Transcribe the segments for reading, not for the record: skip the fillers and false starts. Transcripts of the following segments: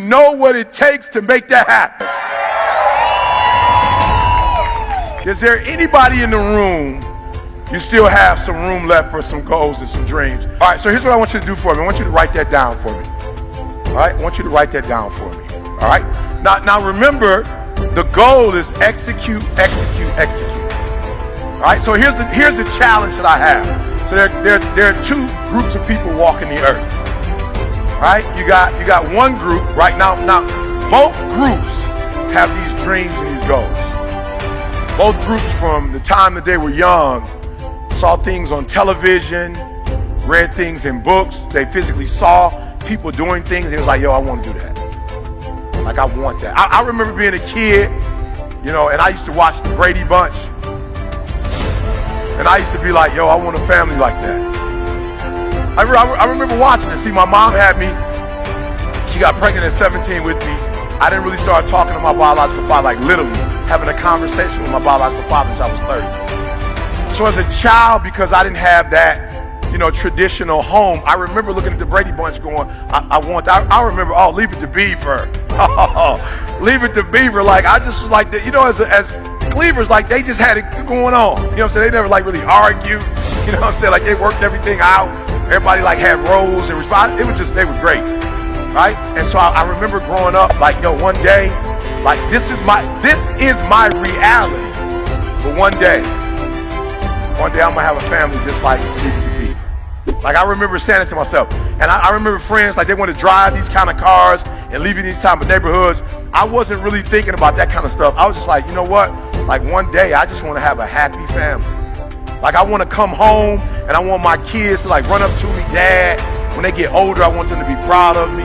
know what it takes to make that happen. Is there anybody in the room, you still have some room left for some goals and some dreams? All right, so here's what I want you to do for me. I want you to write that down for me. All right, I want you to write that down for me. All right, now remember, the goal is execute, execute, execute. All right, so here's the challenge that I have. So there are two groups of people walking the earth. All right, you got one group right now. Now both groups have these dreams and these goals. Both groups, from the time that they were young, saw things on television, read things in books. They physically saw people doing things. They was like, yo, I want to do that. Like, I want that. I remember being a kid, you know, and I used to watch the Brady Bunch. And I used to be like, yo, I want a family like that. I remember watching it. See, my mom had me. She got pregnant at 17 with me. I didn't really start talking to my biological father, like literally having a conversation with my biological father until I was 30. So as a child, because I didn't have that, you know, traditional home, I remember looking at the Brady Bunch going, I remember, oh, Leave It to Beaver. Oh, Leave It to Beaver. Like, I just was like, you know, as Cleavers, like, they just had it going on. You know what I'm saying? They never like really argued. You know what I'm saying? Like, they worked everything out. Everybody like had roles and responsibilities. It was just, they were great. Right? And so I remember growing up, like, yo, one day, like, this is my reality. But one day I'm gonna have a family just like Leave It to Beaver. Like, I remember saying it to myself. And I remember friends, like, they want to drive these kind of cars and live in these type of neighborhoods. I wasn't really thinking about that kind of stuff. I was just like, you know what? Like, one day I just want to have a happy family. Like, I want to come home and I want my kids to like run up to me, Dad. When they get older, I want them to be proud of me.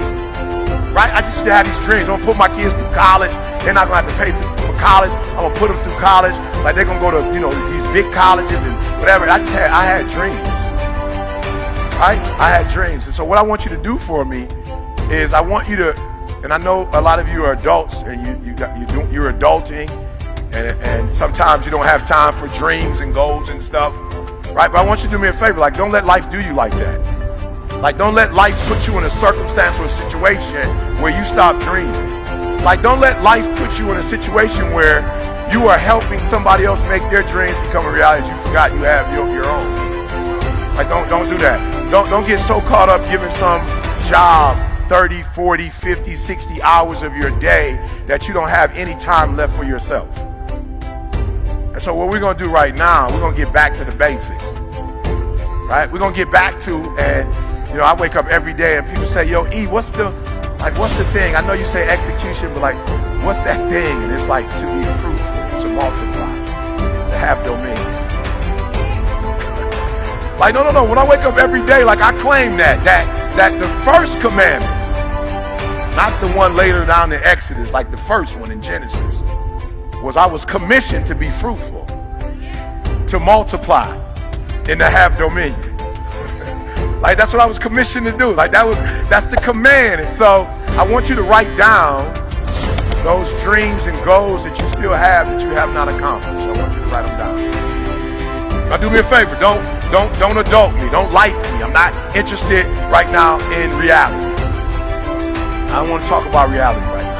Right? I just have these dreams. I'm gonna put my kids through college. They're not gonna have to pay for college. I'm gonna put them through college. Like, they're gonna go to, you know, these big colleges and whatever. I had dreams. Right? I had dreams. And so what I want you to do for me is, I want you to, and I know a lot of you are adults and you're adulting, and sometimes you don't have time for dreams and goals and stuff, right? But I want you to do me a favor. Like, don't let life do you like that. Like, don't let life put you in a circumstance or a situation where you stop dreaming. Like, don't let life put you in a situation where you are helping somebody else make their dreams become a reality. You forgot you have your own. Like, don't do that. Don't get so caught up giving some job 30, 40, 50, 60 hours of your day that you don't have any time left for yourself. And so what we're gonna do right now, we're gonna get back to the basics, right? We're gonna get back to, and you know, I wake up every day and people say, yo, E, what's the thing? I know you say execution, but like, what's that thing? And it's like, to be fruitful, to multiply, to have dominion. Like, no. When I wake up every day, like, I claim that the first commandment, not the one later down in Exodus, like the first one in Genesis, was I was commissioned to be fruitful, to multiply, and to have dominion. Like, that's what I was commissioned to do. Like, that's the command. And so I want you to write down those dreams and goals that you still have that you have not accomplished. I want you to write them down. Now do me a favor, don't adult me, don't life me. I'm not interested right now in reality. I don't want to talk about reality right now.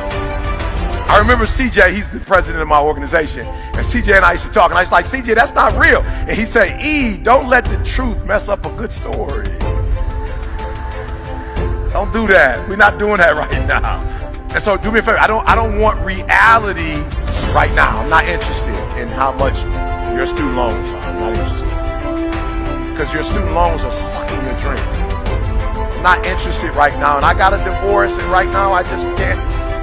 I remember CJ, he's the president of my organization, and CJ and I used to talk, and I was like, CJ, that's not real. And he said, E, don't let the truth mess up a good story. Don't do that. We're not doing that right now. And so do me a favor, I don't want reality right now. I'm not interested in how much your student loans are. I'm not interested. Because your student loans are sucking your dream. I'm not interested right now. And I got a divorce, and right now I just can't.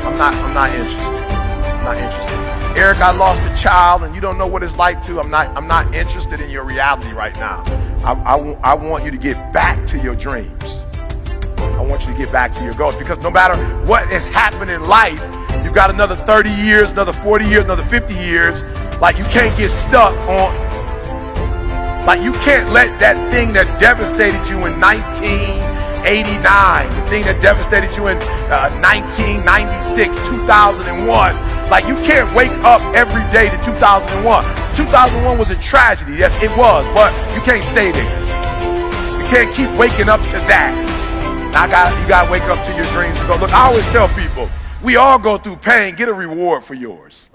I'm not interested. I'm not interested. Eric, I lost a child and you don't know what it's like to. I'm not interested in your reality right now. I want you to get back to your dreams. I want you to get back to your goals, because no matter what is happening in life, you've got another 30 years, another 40 years, another 50 years. Like, you can't get stuck on, like, you can't let that thing that devastated you in 1989, the thing that devastated you in 1996, 2001, like, you can't wake up every day to 2001. 2001 was a tragedy, yes it was, but you can't stay there. You can't keep waking up to that. Now you gotta wake up to your dreams and go, look, I always tell people, we all go through pain, get a reward for yours.